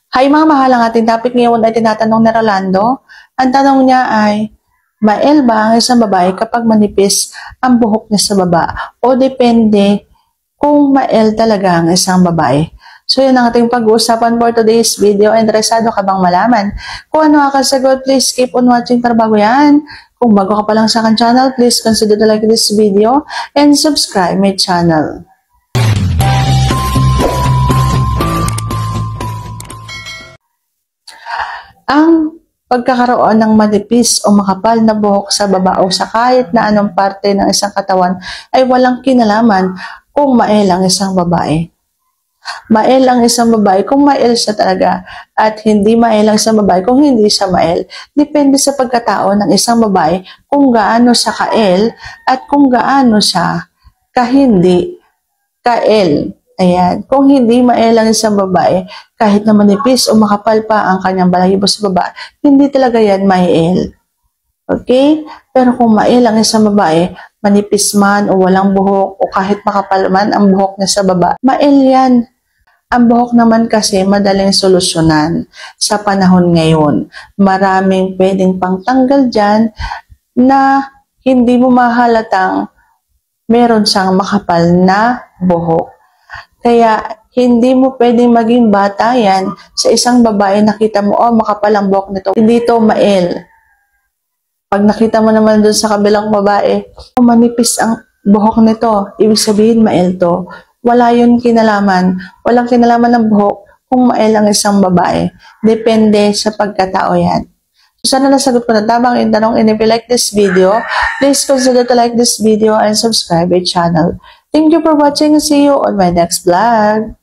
Hi mga mahal, ang ating topic ngayon ay tinatanong ni Rolando. Ang tanong niya ay, mael ba ang isang babae kapag manipis ang buhok niya sa baba? O depende kung mael talaga ang isang babae? So yun ang ating pag-uusapan for today's video. Interesado ka bang malaman kung ano ang kasagot? Please keep on watching para bago yan. Kung bago ka pa lang sa akin channel, please consider to like this video and subscribe my channel. Ang pagkakaroon ng manipis o makapal na buhok sa baba o sa kahit na anong parte ng isang katawan ay walang kinalaman kung mael ang isang babae. Mael ang isang babae kung mael siya talaga at hindi mael ang isang babae kung hindi siya mael. Depende sa pagkatao ng isang babae kung gaano siya kael at kung gaano siya kahindi kael. Ayan. Kung hindi mael ang isang babae, kahit na manipis o makapal pa ang kanyang balahibo sa baba, hindi talaga yan mael. Okay? Pero kung mael ang isang babae, manipis man o walang buhok o kahit makapal man ang buhok niya sa baba, mael yan. Ang buhok naman kasi madaling solusyonan sa panahon ngayon. Maraming pwedeng pangtanggal dyan na hindi mo mahalatang meron siyang makapal na buhok. Kaya, hindi mo pwedeng maging bata yan sa isang babae. Nakita mo, oh, makapal ang buhok nito. Hindi to mael. Pag nakita mo naman dun sa kabilang babae, oh, manipis ang buhok nito. Ibig sabihin, mael to. Wala yun kinalaman. Walang kinalaman ng buhok kung mael ang isang babae. Depende sa pagkatao yan. So, sana nasagot ko na tama ang tanong. And if you like this video, please consider to like this video and subscribe my channel. Thank you for watching and see you on my next vlog.